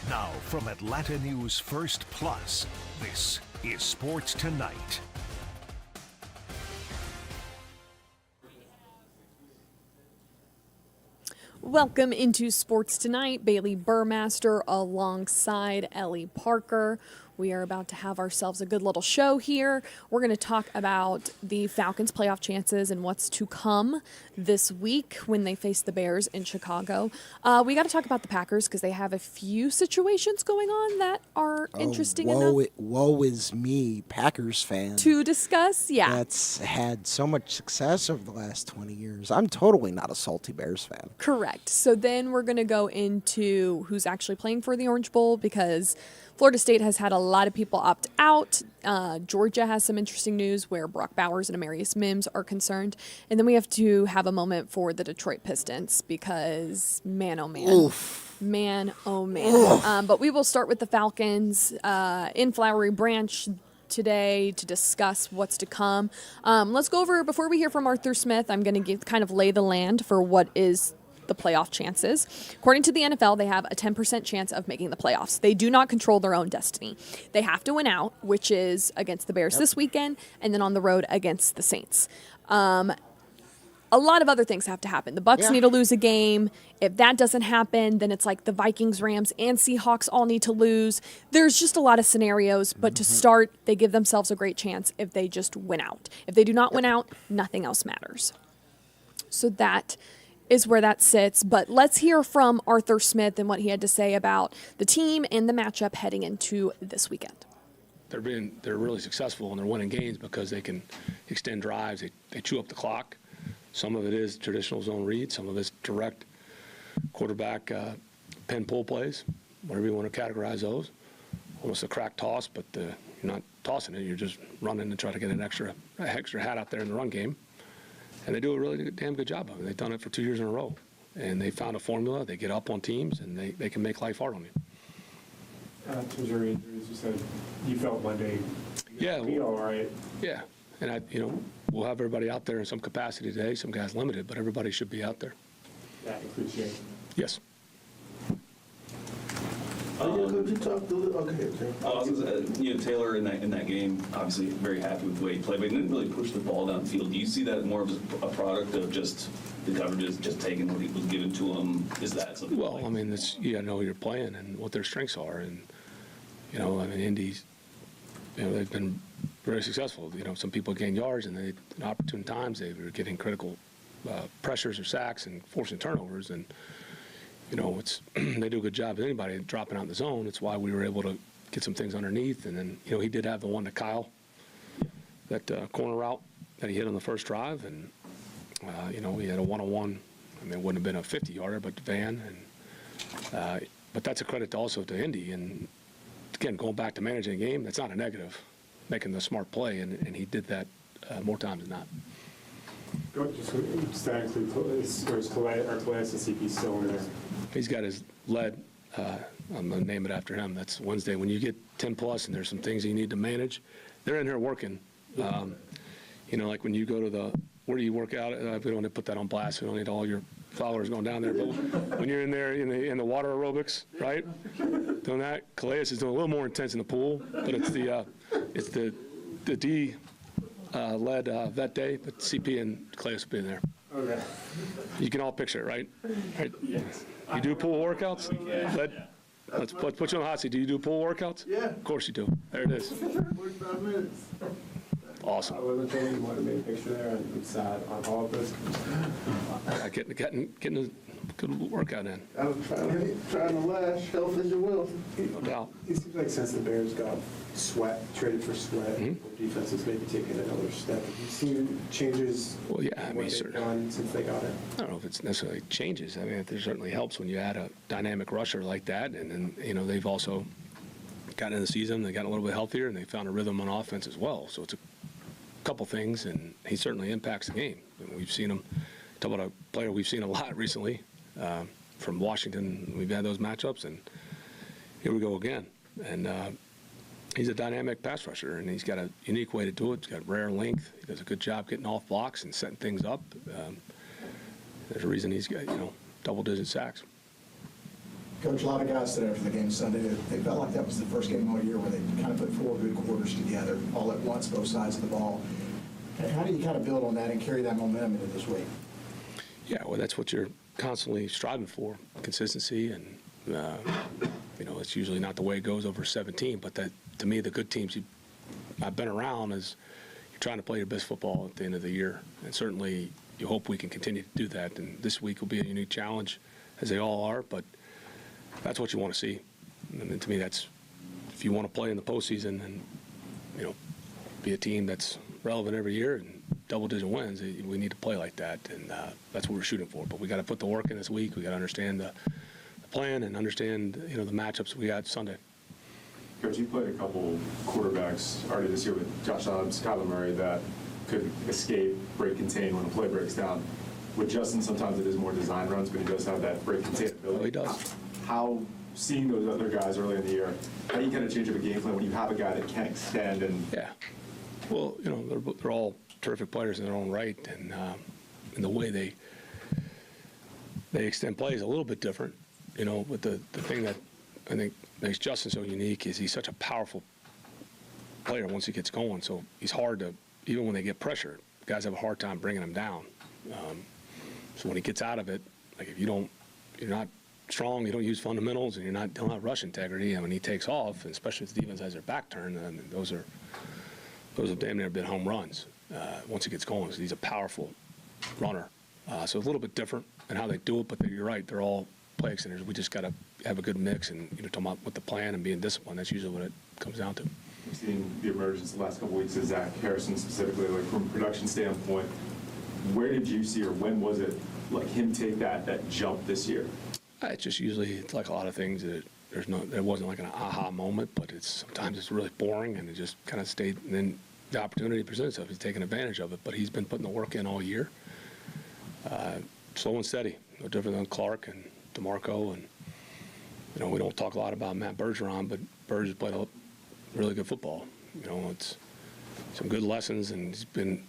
Now from Atlanta News First Plus, this is Sports Tonight. Welcome into Sports Tonight. Bailey Burmaster alongside Ellie Parker. We are about to have ourselves a good little show here. We're going to talk about the Falcons' playoff chances and what's to come this week when they face the Bears in Chicago. We got to talk about the Packers because they have a few situations going on that are interesting enough. Woe is me, Packers fan. To discuss, yeah. That's had so much success over the last 20 years. I'm totally not a salty Bears fan. Correct. So then we're going to go into who's actually playing for the Orange Bowl because Florida State has had a lot of people opt out. Georgia has some interesting news where Brock Bowers and Amarius Mims are concerned. And then we have to have a moment for the Detroit Pistons because, man, oh, man. Oof. Man, oh, man. But we will start with the Falcons in Flowery Branch today to discuss what's to come. Let's go over, before we hear from Arthur Smith, I'm going to kind of lay the land for what is the playoff chances. According to the NFL, they have a 10% chance of making the playoffs. They do not control their own destiny. They have to win out, which is against the Bears this weekend, and then on the road against the Saints. A lot of other things have to happen. The Bucs need to lose a game. If that doesn't happen, then it's like the Vikings, Rams, and Seahawks all need to lose. There's just a lot of scenarios, but to start, they give themselves a great chance if they just win out. If they do not win out, nothing else matters. So that is where that sits. But let's hear from Arthur Smith and what he had to say about the team and the matchup heading into this weekend. They're really successful and they're winning games because they can extend drives. They chew up the clock. Some of it is traditional zone read. Some of it's direct quarterback pin pull plays, whatever you want to categorize those. Almost a crack toss, but you're not tossing it. You're just running to try to get an extra hat out there in the run game. And they do a really damn good job of it. They've done it for 2 years in a row. And they found a formula. They get up on teams, and they can make life hard on you. In terms of injuries, you said you felt Monday be all right. Yeah. And, we'll have everybody out there in some capacity today. Some guys limited, but everybody should be out there. That includes you. Yes. Could you talk a little? Okay. Taylor in that game, obviously very happy with the way he played, but he didn't really push the ball downfield. Do you see that more of a product of just the coverages, just taking what he was given to him? Is that something? Well, I mean, you got to know who you're playing and what their strengths are, and Indy's, they've been very successful. Some people gain yards, and in opportune times they were getting critical pressures or sacks and forcing turnovers, and they do a good job with anybody dropping out in the zone. It's why we were able to get some things underneath. And then, he did have the one to Kyle, that corner route that he hit on the first drive. And, he had a one-on-one. I mean, it wouldn't have been a 50-yarder, but Van. But that's a credit also to Indy. And, again, going back to managing a game, that's not a negative, making the smart play. And he did that more times than not. Statically, is Calais and CP still in there? He's got his lead. I'm going to name it after him. That's Wednesday. When you get 10+ and there's some things you need to manage, they're in here working. Like when you go to where do you work out? We don't want to put that on blast. We don't need all your followers going down there. But when you're in there in the water aerobics, right, doing that, Calais is doing a little more intense in the pool, but it's the D led vet day, but CP and Calais will be in there. Okay. You can all picture it, right? Yes. You do pool workouts? Let's put you on the hot seat. Do you do pool workouts? Yeah. Of course you do. There it is. 45 minutes. Awesome. I wasn't telling you what I made a picture there. I'm sad on all of this. Getting a good workout in. I was trying to lash. Health is your wealth. No doubt. It seems like since the Bears got traded for Sweat, defense has maybe taken another step. Have you seen changes? Well, yeah, in what they've done since they got it? I don't know if it's necessarily changes. I mean, it certainly helps when you add a dynamic rusher like that. And then, they've also gotten in the season, they got a little bit healthier, and they found a rhythm on offense as well. So it's a couple things, and he certainly impacts the game. And we've seen him, talk about a player we've seen a lot recently from Washington. We've had those matchups, and here we go again. And he's a dynamic pass rusher, and he's got a unique way to do it. He's got rare length. He does a good job getting off blocks and setting things up. There's a reason he's got, double-digit sacks. Coach, a lot of guys said after the game Sunday that they felt like that was the first game all year where they kind of put 4 good quarters together all at once, both sides of the ball. How do you kind of build on that and carry that momentum into this week? Yeah, well, that's what you're constantly striving for, consistency, and it's usually not the way it goes over 17, but that, to me, the good teams I've been around is you're trying to play your best football at the end of the year, and certainly you hope we can continue to do that, and this week will be a unique challenge, as they all are, but that's what you want to see. And to me, that's, if you want to play in the postseason and, be a team that's relevant every year and double-digit wins, we need to play like that, and that's what we're shooting for. But we got to put the work in this week. We got to understand the plan and understand, the matchups we got Sunday. Coach, you played a couple quarterbacks already this year with Josh Dobbs, Kyler Murray, that could escape, break, contain when a play breaks down. With Justin, sometimes it is more design runs, but he does have that break, contain ability. Oh, he does. How, seeing those other guys early in the year, how do you kind of change up a game plan when you have a guy that can extend and... Yeah. Well, they're all terrific players in their own right, and the way they extend plays a little bit different. But the thing that I think makes Justin so unique is he's such a powerful player once he gets going. So he's hard to, even when they get pressure, guys have a hard time bringing him down. So when he gets out of it, like if you're not strong, you don't use fundamentals, and you don't have rush integrity, and when he takes off, and especially if the defense has their back turned, then those have damn near been home runs once he gets going. So he's a powerful runner. So a little bit different in how they do it, but you're right, they're all play extenders. We just got to have a good mix, and talking about with the plan and being disciplined, that's usually what it comes down to. We've seen the emergence the last couple of weeks of Zach Harrison specifically, like from a production standpoint. Where did you see, or when was it, like him take that jump this year? It's just usually, it's like a lot of things that there wasn't like an aha moment, but sometimes it's really boring, and it just kind of stayed, and then the opportunity presents itself. He's taking advantage of it, but he's been putting the work in all year. Slow and steady, no different than Clark and DeMarco, and we don't talk a lot about Matt Bergeron, but Berge has played a really good football. It's some good lessons, and he's been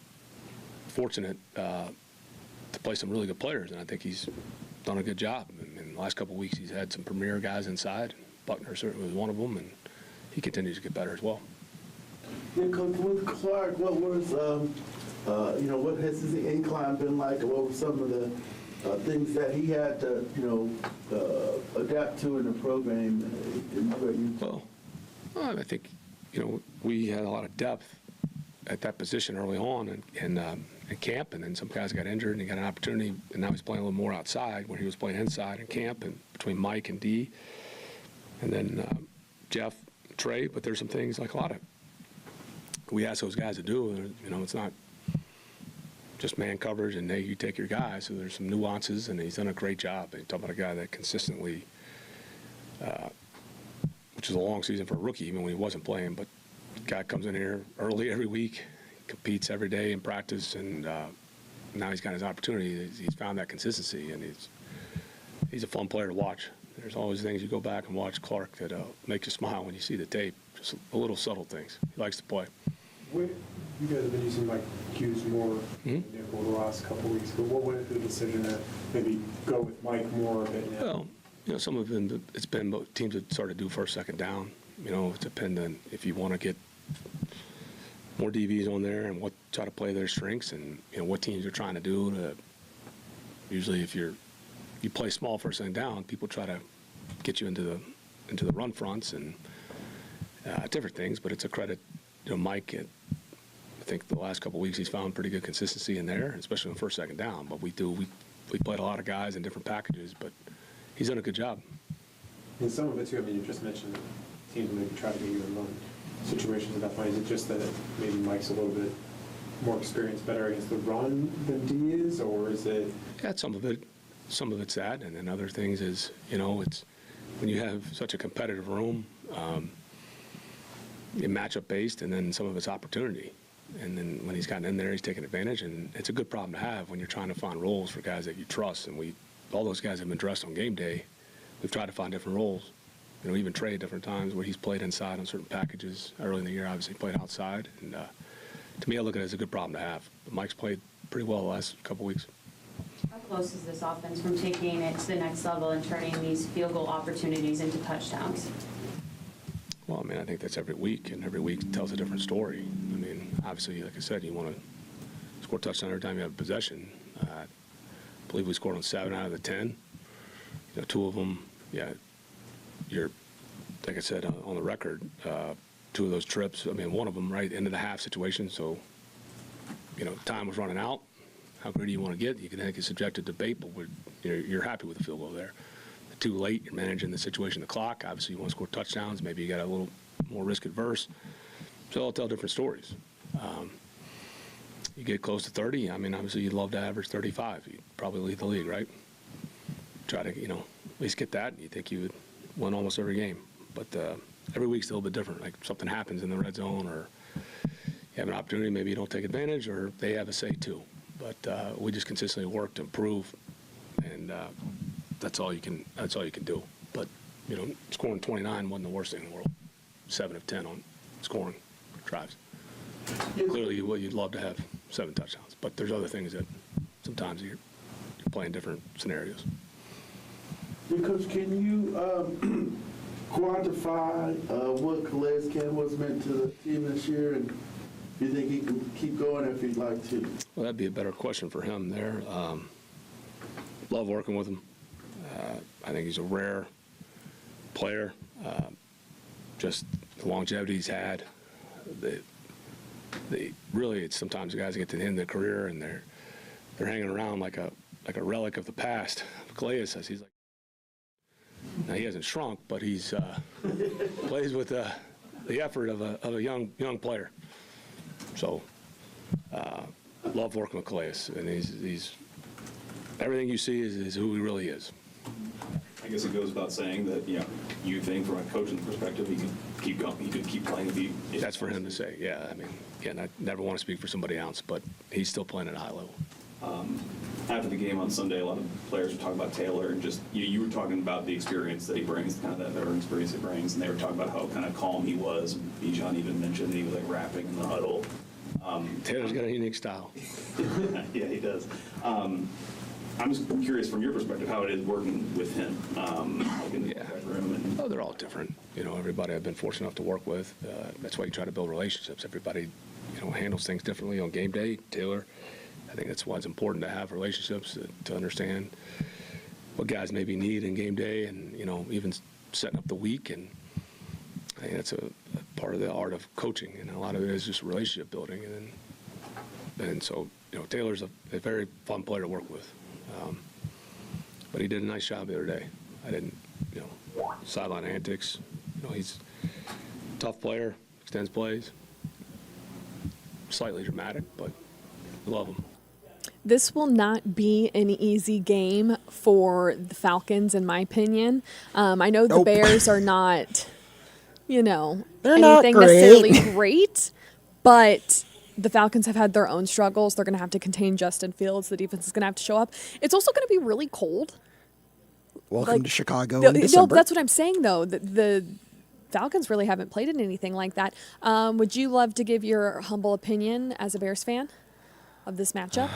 fortunate to play some really good players, and I think he's done a good job. In the last couple of weeks, he's had some premier guys inside. Buckner certainly was one of them, and he continues to get better as well. Yeah, Coach, with Clark, what was, what has his incline been like, or what were some of the things that he had to, adapt to in the program? Well, I think, we had a lot of depth at that position early on in camp, and then some guys got injured, and he got an opportunity, and now he's playing a little more outside where he was playing inside in camp, and between Mike and D, and then Jeff, Trey. But there's some things like a lot of we ask those guys to do. It's not just man coverage and hey, you take your guy. So there's some nuances, and he's done a great job. You talk about a guy that consistently, which is a long season for a rookie, even when he wasn't playing, but the guy comes in here early every week, competes every day in practice, and now he's got his opportunity. He's found that consistency, and he's a fun player to watch. There's always things you go back and watch Clark that make you smile when you see the tape, just a little subtle things. He likes to play. You guys have been using Mike Hughes more than Nickel the last couple of weeks, but what went into the decision to maybe go with Mike more a bit now? Well, some of them, it's been teams that started to do first, second down. It depends on if you want to get more DVs on there and try to play their strengths, and what teams are trying to do. Usually, if you play small first and down, people try to get you into the run fronts and different things. But it's a credit, Mike. I think the last couple of weeks he's found pretty good consistency in there, especially on first, second down. But we played a lot of guys in different packages, but he's done a good job. And some of it too. You just mentioned that teams maybe try to get you in run situations at that point. Is it just that maybe Mike's a little bit more experienced, better against the run than D is, or is it? Yeah, some of it. Some of it's that, and then other things is, it's when you have such a competitive room, you're matchup based, and then some of it's opportunity. And then when he's gotten in there, he's taking advantage, and it's a good problem to have when you're trying to find roles for guys that you trust. And all those guys have been dressed on game day. We've tried to find different roles. Even Trey at different times where he's played inside on certain packages. Early in the year, obviously played outside. And to me, I look at it as a good problem to have. But Mike's played pretty well the last couple weeks. How close is this offense from taking it to the next level and turning these field goal opportunities into touchdowns? Well, I mean, I think that's every week, and every week tells a different story. I mean, obviously, like I said, you want to score a touchdown every time you have possession. I believe we scored on 7 out of the 10. 2 of them, you're, like I said, on the record, 2 of those trips, I mean, one of them right into the half situation, so, time was running out. How greedy you want to get? You can think it's subjective debate, but you're happy with the field goal there. Too late, you're managing the situation, the clock. Obviously, you want to score touchdowns. Maybe you got a little more risk adverse. So they'll tell different stories. You get close to 30. I mean, obviously, you'd love to average 35. You'd probably lead the league, right? Try to, at least get that. You think you would win almost every game. But every week's a little bit different. Like something happens in the red zone, or you have an opportunity, maybe you don't take advantage, or they have a say too. But we just consistently work to improve, and that's all you can do. But scoring 29 wasn't the worst thing in the world. 7 of 10 on scoring drives. Clearly, you'd love to have 7 touchdowns, but there's other things that sometimes you're playing different scenarios. Coach, can you quantify what Calais Campbell's meant to the team this year, and do you think he can keep going if he'd like to? Well, that'd be a better question for him there. Love working with him. I think he's a rare player. Just the longevity he's had. Really, it's sometimes the guys get to the end of their career and they're hanging around like a relic of the past. Calais says he's like. Now he hasn't shrunk, but he's plays with the effort of a young player. So love working with Calais, and he's everything you see is who he really is. I guess it goes without saying that, you think from a coaching perspective, he could keep going, he could keep playing. That's for him to say, yeah. I mean, again, I never want to speak for somebody else, but he's still playing at a high level. After the game on Sunday, a lot of players were talking about Taylor, and just you were talking about the experience that he brings, kind of that veteran experience he brings, and they were talking about how kind of calm he was. Bijan even mentioned that he was like rapping in the huddle. Taylor's got a unique style. Yeah, he does. I'm just curious from your perspective how it is working with him, like in the room. They're all different. Everybody I've been fortunate enough to work with. That's why you try to build relationships. Everybody, handles things differently on game day. Taylor, I think that's why it's important to have relationships to understand what guys maybe need in game day, and even setting up the week. And I think that's a part of the art of coaching, and a lot of it is just relationship building. And so Taylor's a very fun player to work with. But he did a nice job the other day. I didn't, sideline antics. He's a tough player, extends plays. Slightly dramatic, but I love him. This will not be an easy game for the Falcons, in my opinion. I know the Bears are not, They're anything not necessarily great, but the Falcons have had their own struggles. They're going to have to contain Justin Fields. The defense is going to have to show up. It's also going to be really cold. Welcome to Chicago in December. No, that's what I'm saying, though. The Falcons really haven't played in anything like that. Would you love to give your humble opinion as a Bears fan of this matchup?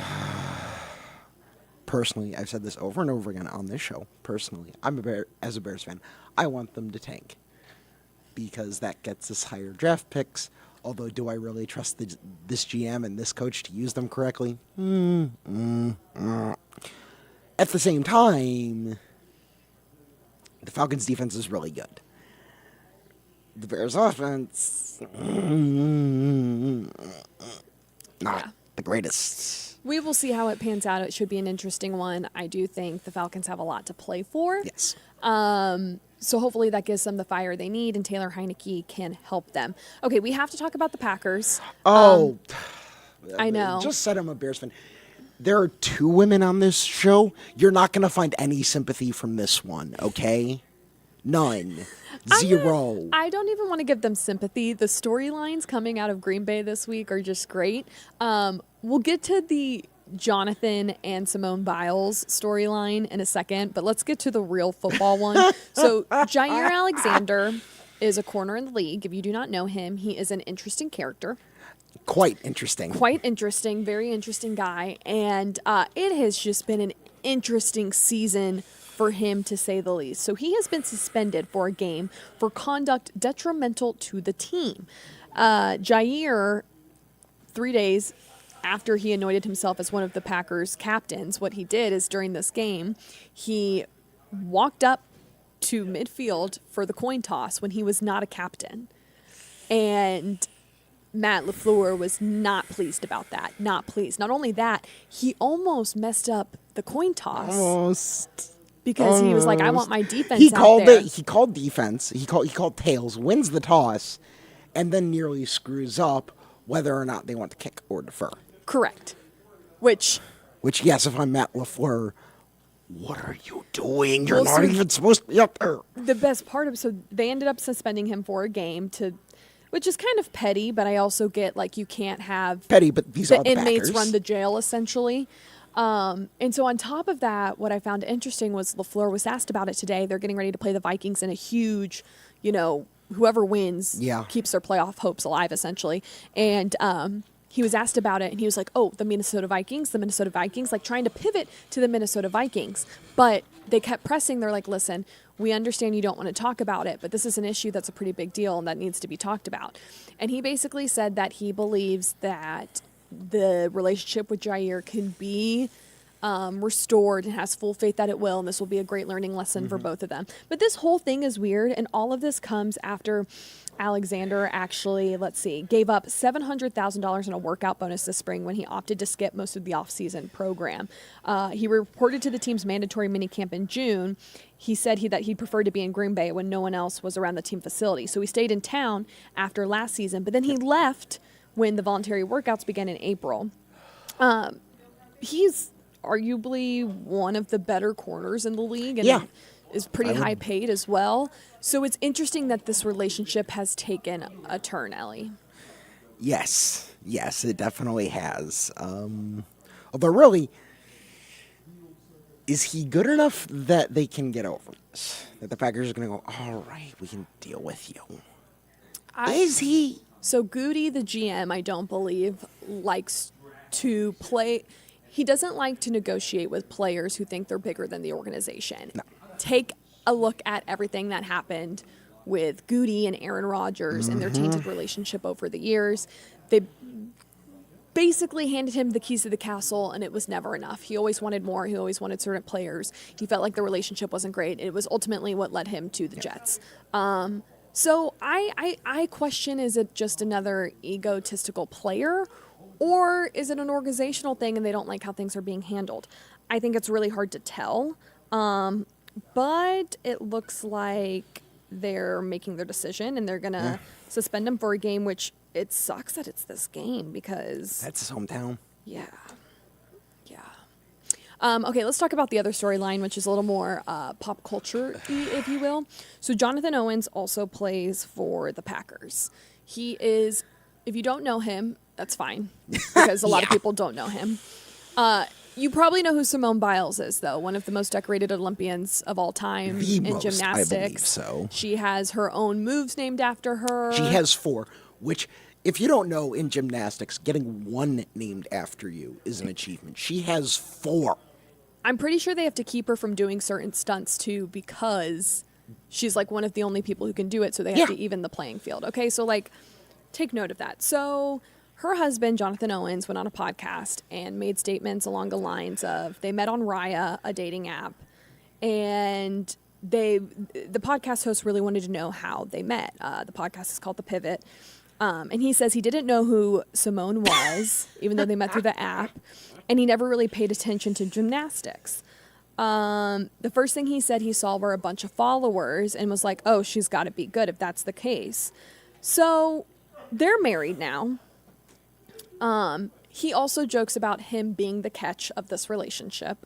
Personally, I've said this over and over again on this show. Personally, as a Bears fan, I want them to tank because that gets us higher draft picks. Although, do I really trust this GM and this coach to use them correctly? At the same time, the Falcons' defense is really good. The Bears' offense, not the greatest. We will see how it pans out. It should be an interesting one. I do think the Falcons have a lot to play for. Yes. So hopefully that gives them the fire they need, and Taylor Heineke can help them. Okay, we have to talk about the Packers. I know. Just said I'm a Bears fan. There are 2 women on this show. You're not going to find any sympathy from this one, okay? None. Zero. I don't even want to give them sympathy. The storylines coming out of Green Bay this week are just great. We'll get to the Jonathan and Simone Biles storyline in a second, but let's get to the real football one. So Jair Alexander is a corner in the league. If you do not know him, he is an interesting character. Quite interesting. Quite interesting, very interesting guy. And it has just been an interesting season for him, to say the least. So he has been suspended for a game for conduct detrimental to the team. Jair, 3 days after he anointed himself as one of the Packers' captains, what he did is during this game, he walked up to midfield for the coin toss when he was not a captain. And Matt LaFleur was not pleased about that. Not pleased. Not only that, he almost messed up the coin toss. Almost. Because he was like, I want my defense He out called there. it. He called defense. He called tails. Wins the toss, and then nearly screws up whether or not they want to kick or defer. Correct. Which, yes, if I'm Matt LaFleur, what are you doing? You're Well, not so even supposed to be up there. the best part of so they ended up suspending him for a game which is kind of petty, but I also get like you can't have Petty, but these are the the inmates Packers. run the jail essentially. And so on top of that, what I found interesting was LaFleur was asked about it today. They're getting ready to play the Vikings in a huge, whoever wins keeps their playoff hopes alive essentially. And he was asked about it, and he was like, oh, the Minnesota Vikings, like trying to pivot to the Minnesota Vikings. But they kept pressing. They're like, listen, we understand you don't want to talk about it, but this is an issue that's a pretty big deal and that needs to be talked about. And he basically said that he believes that the relationship with Jair can be restored and has full faith that it will, and this will be a great learning lesson for both of them. But this whole thing is weird, and all of this comes after Alexander actually, gave up $700,000 in a workout bonus this spring when he opted to skip most of the offseason program. He reported to the team's mandatory minicamp in June. He said that he preferred to be in Green Bay when no one else was around the team facility. So he stayed in town after last season, but then he left when the voluntary workouts began in April. He's arguably one of the better corners in the league and is pretty high paid as well. So it's interesting that this relationship has taken a turn, Ellie. Yes, it definitely has. Although really, is he good enough that they can get over this? That the Packers are going to go, all right, we can deal with you. Is he? So Goody, the GM, I don't believe, likes to play. He doesn't like to negotiate with players who think they're bigger than the organization. No. Take a look at everything that happened with Goody and Aaron Rodgers and their tainted relationship over the years. They basically handed him the keys to the castle, and it was never enough. He always wanted more. He always wanted certain players. He felt like the relationship wasn't great. It was ultimately what led him to the Jets. So I question, is it just another egotistical player, or is it an organizational thing and they don't like how things are being handled? I think it's really hard to tell, but it looks like they're making their decision and they're going to suspend him for a game, which it sucks that it's this game because... That's his hometown. Yeah. Okay, let's talk about the other storyline, which is a little more pop culture, if you will. So Jonathan Owens also plays for the Packers. He is, if you don't know him, that's fine, because a lot of people don't know him. You probably know who Simone Biles is, though, one of the most decorated Olympians of all time in gymnastics. I believe so. She has her own moves named after her. She has 4, which... If you don't know, in gymnastics, getting 1 named after you is an achievement. She has 4. I'm pretty sure they have to keep her from doing certain stunts, too, because she's, like, one of the only people who can do it, so they have to even the playing field. Okay, so, like, take note of that. So her husband, Jonathan Owens, went on a podcast and made statements along the lines of they met on Raya, a dating app, and the podcast host really wanted to know how they met. The podcast is called The Pivot. And he says he didn't know who Simone was, even though they met through the app, and he never really paid attention to gymnastics. The first thing he said he saw were a bunch of followers and was like, oh, she's got to be good if that's the case. So they're married now. He also jokes about him being the catch of this relationship.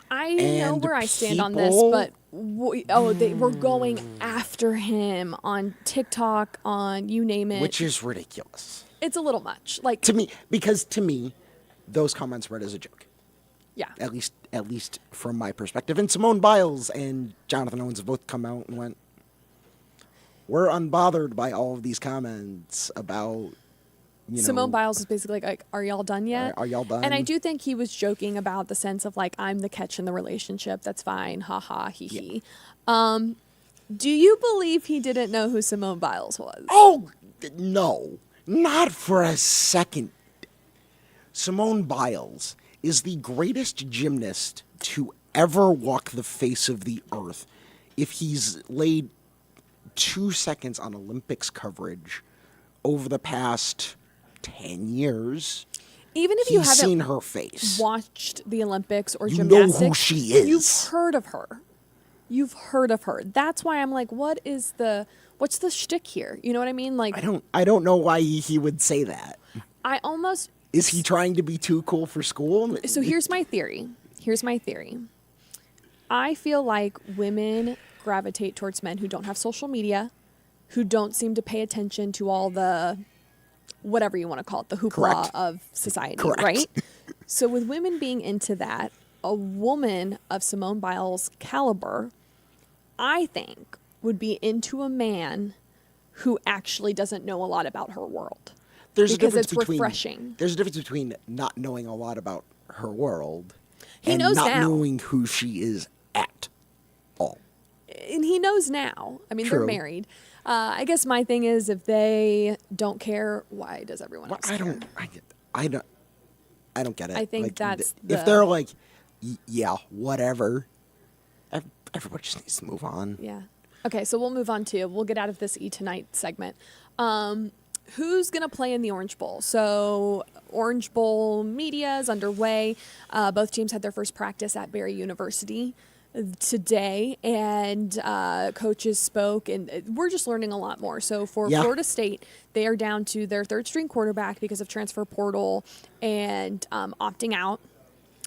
I know where I stand on this, but they were going after him on TikTok, on you name it. Which is ridiculous. It's a little much. Like to me, those comments read as a joke. Yeah. At least from my perspective. And Simone Biles and Jonathan Owens have both come out and went, we're unbothered by all of these comments about Simone Biles is basically like, are y'all done yet? Are y'all done? And I do think he was joking about the sense of like, I'm the catch in the relationship. That's fine. Ha ha, hee hee. Do you believe he didn't know who Simone Biles was? Oh, no. Not for a second. Simone Biles is the greatest gymnast to ever walk the face of the earth. If he's laid 2 seconds on Olympics coverage over the past 10 years, Even if he's you haven't seen her face. watched the Olympics or You know gymnastics, who she is. You've heard of her. You've heard of her. That's why I'm like, what's the shtick here? You know what I mean? Like, I don't know why he would say that. I almost. Is he trying to be too cool for school? So here's my theory. I feel like women gravitate towards men who don't have social media, who don't seem to pay attention to all the, whatever you want to call it, the hoopla Correct. of society, Correct. right? So with women being into that, a woman of Simone Biles' caliber, I think, would be into a man who actually doesn't know a lot about her world. There's because a difference it's between, refreshing. There's a difference between not knowing a lot about her world He and knows not now. knowing who she is at all. And he knows now. I mean, they're True. married. I guess my thing is, if they don't care, why does everyone else I care? don't get it. I think that's if they're like, yeah, whatever. Everybody just needs to move on. Yeah. Okay, so we'll move on to, we'll get out of this Tonight segment. Who's going to play in the Orange Bowl? So Orange Bowl media is underway. Both teams had their first practice at Barry University today, and coaches spoke, and we're just learning a lot more. So for Florida State, they are down to their third string quarterback because of transfer portal and opting out.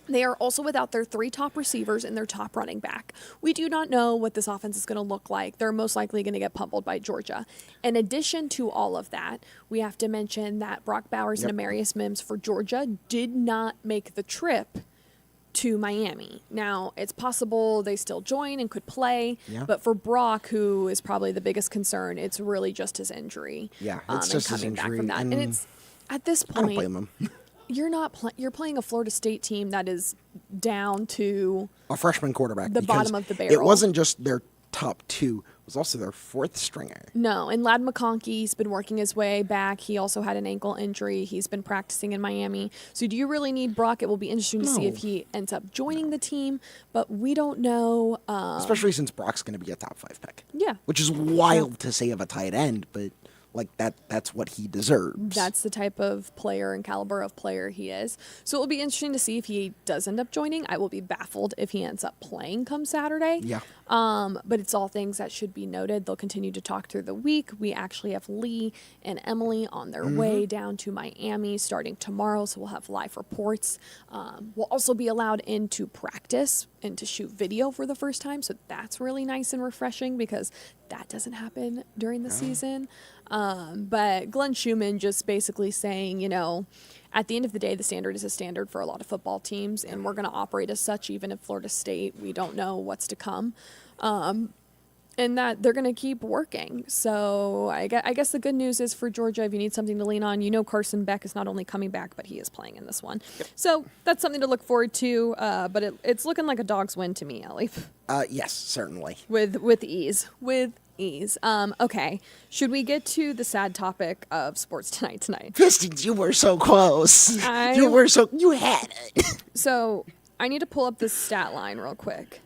They are also without their 3 top receivers and their top running back. We do not know what this offense is going to look like. They're most likely going to get pummeled by Georgia. In addition to all of that, we have to mention that Brock Bowers and Amarius Mims for Georgia did not make the trip to Miami. Now, it's possible they still join and could play, but for Brock, who is probably the biggest concern, it's really just his injury. Yeah, it's just his coming back injury, from that. And it's at this I don't point, blame him. you're playing a Florida State team that is down to A freshman quarterback. the because bottom of the barrel. It wasn't just their top 2. It was also their 4th stringer. No, and Ladd McConkey's been working his way back. He also had an ankle injury. He's been practicing in Miami. So do you really need Brock? It will be interesting to see if he ends up joining the team, but we don't know. Especially since Brock's going to be a top 5 pick. Yeah. Which is wild to say of a tight end, but like that's what he deserves. That's the type of player and caliber of player he is. So it will be interesting to see if he does end up joining. I will be baffled if he ends up playing come Saturday. Yeah. But it's all things that should be noted. They'll continue to talk through the week. We actually have Lee and Emily on their way down to Miami starting tomorrow, so we'll have live reports. We'll also be allowed into practice and to shoot video for the first time, so that's really nice and refreshing because that doesn't happen during the season. But Glenn Schumann just basically saying, at the end of the day, the standard is a standard for a lot of football teams, and we're going to operate as such even at Florida State. We don't know what's to come. And that they're going to keep working. So I guess the good news is for Georgia, if you need something to lean on, Carson Beck is not only coming back, but he is playing in this one. Yep. So that's something to look forward to. But it's looking like a dog's win to me, Ellie. Yes, certainly. With ease. Okay. Should we get to the sad topic of sports tonight? Pistons, you were so close. You had it. So I need to pull up this stat line real quick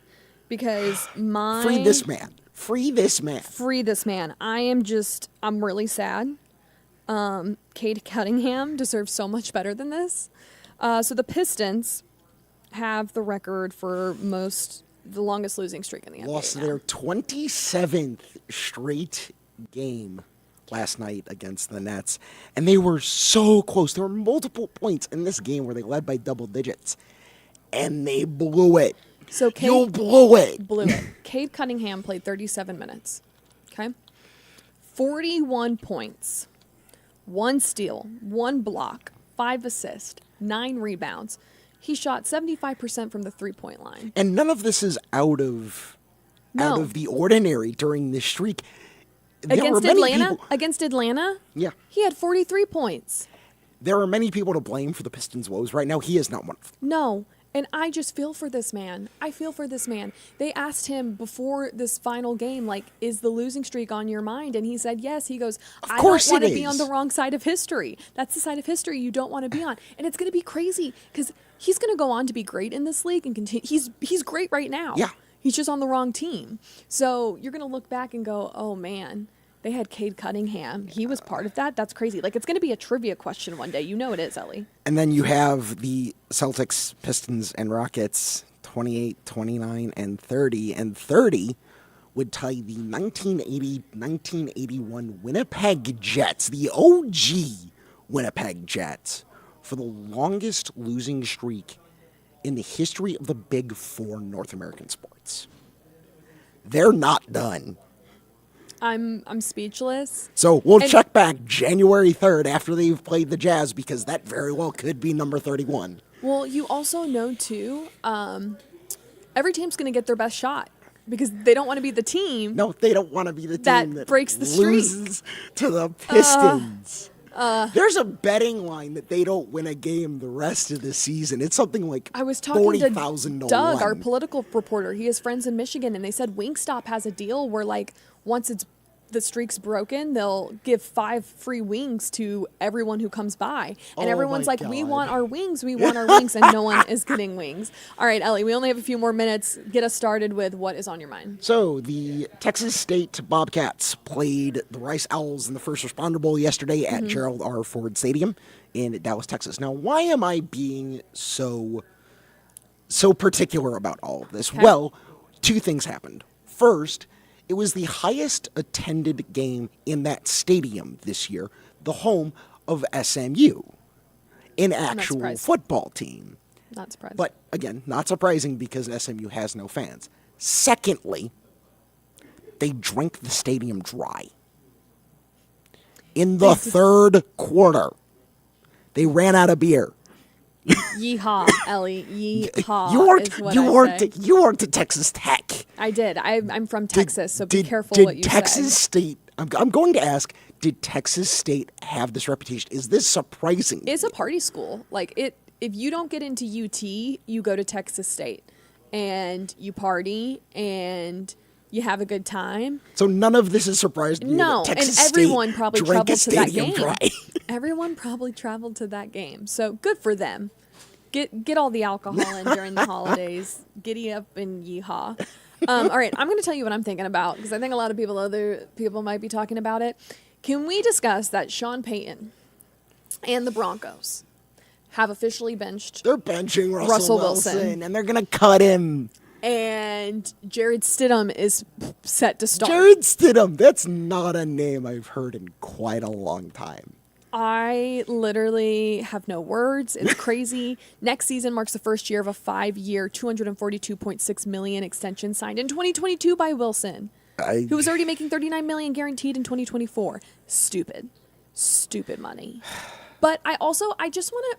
because Free this man. Free this man. I'm really sad. Cade Cunningham deserves so much better than this. So the Pistons have the record for the longest losing streak in the NBA. Lost now. their 27th straight game last night against the Nets. And they were so close. There were multiple points in this game where they led by double digits. And they blew it. So You blew it. Cade Cunningham played 37 minutes. Okay? 41 points. 1 steal, 1 block, 5 assists, 9 rebounds. He shot 75% from the 3-point line. And none of this is out of the ordinary during this streak. There were many people- Against Atlanta, Yeah. he had 43 points. there are many people to blame for the Pistons' woes right now. He is not one of them. No. And I just feel for this man. I feel for this man. They asked him before this final game, like, is the losing streak on your mind? And he said yes. He goes, I don't want to be on the wrong side of history. That's the side of history you don't want to be on. And it's going to be crazy because he's going to go on to be great in this league and continue. He's great right now. Yeah. He's just on the wrong team. So you're going to look back and go, oh, man. They had Cade Cunningham. He was part of that. That's crazy. Like, it's going to be a trivia question one day. You know it is, Ellie. And then you have the Celtics, Pistons, and Rockets, 28, 29, and 30. And 30 would tie the 1980-1981 Winnipeg Jets, the OG Winnipeg Jets, for the longest losing streak in the history of the Big Four North American sports. They're not done. I'm speechless. So we'll check back January 3rd after they've played the Jazz because that very well could be number 31. Well, you also know, too, every team's going to get their best shot because they don't want to be the team. No, they don't want to be the team that breaks the loses streak to the Pistons. There's a betting line that they don't win a game the rest of the season. It's something like I was talking 40,000 to to Doug, 1. our political reporter. He has friends in Michigan, and they said Wingstop has a deal where, like, once the streak's broken, they'll give 5 free wings to everyone who comes by. And everyone's like, we want our wings, and no one is getting wings. All right, Ellie, we only have a few more minutes. Get us started with what is on your mind. So the Texas State Bobcats played the Rice Owls in the First Responder Bowl yesterday at Gerald R. Ford Stadium in Dallas, Texas. Now, why am I being so particular about all of this? Okay. Well, 2 things happened. First, it was the highest attended game in that stadium this year, the home of SMU, an actual football team. Not surprising. But again, not surprising because SMU has no fans. Secondly, they drank the stadium dry. In the third quarter, they ran out of beer. Yeehaw, Ellie. Yeehaw. You worked at Texas Tech. I did. I'm from Texas, so be careful what you Texas say. State, I'm going to ask, did Texas State have this reputation? Is this surprising? It's a party school. Like, if you don't get into UT, you go to Texas State. And you party, and you have a good time. So none of this is surprising to you. No, that Texas and everyone State probably drank traveled to that stadium game. dry. Everyone probably traveled to that game. So good for them. Get all the alcohol in during the holidays. Giddy up and yeehaw. All right, I'm going to tell you what I'm thinking about because I think a lot of other people might be talking about it. Can we discuss that Sean Payton and the Broncos have officially benched? They're benching Russell Wilson, and they're going to cut him. And Jared Stidham is set to start. Jared Stidham, that's not a name I've heard in quite a long time. I literally have no words. It's crazy. Next season marks the first year of a 5-year, $242.6 million extension signed in 2022 by Wilson, who was already making $39 million guaranteed in 2024. Stupid money. But I just want to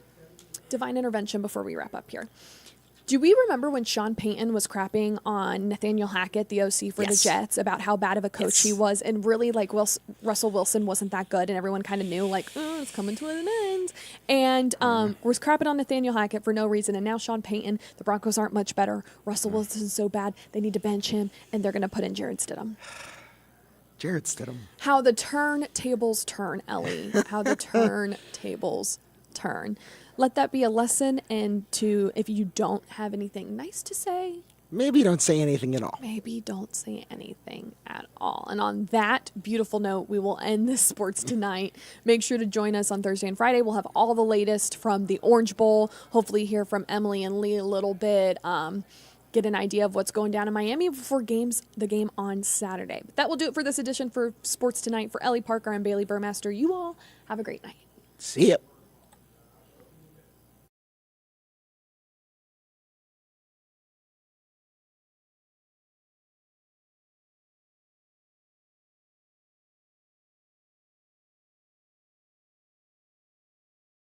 divine intervention before we wrap up here. Do we remember when Sean Payton was crapping on Nathaniel Hackett, the OC for the Jets, about how bad of a coach he was? And really, like, Russell Wilson wasn't that good, and everyone kind of knew, like, it's coming to an end. And was crapping on Nathaniel Hackett for no reason. And now Sean Payton, the Broncos aren't much better. Russell Wilson's so bad, they need to bench him, and they're going to put in Jared Stidham. Jared Stidham. How the turntables turn, Ellie. How the turntables turn. Let that be a lesson, and if you don't have anything nice to say, maybe don't say anything at all. Maybe don't say anything at all. And on that beautiful note, we will end this Sports Tonight. Make sure to join us on Thursday and Friday. We'll have all the latest from the Orange Bowl. Hopefully hear from Emily and Lee a little bit. Get an idea of what's going down in Miami before the game on Saturday. But that will do it for this edition for Sports Tonight. For Ellie Parker and Bailey Burmaster, you all have a great night. See ya.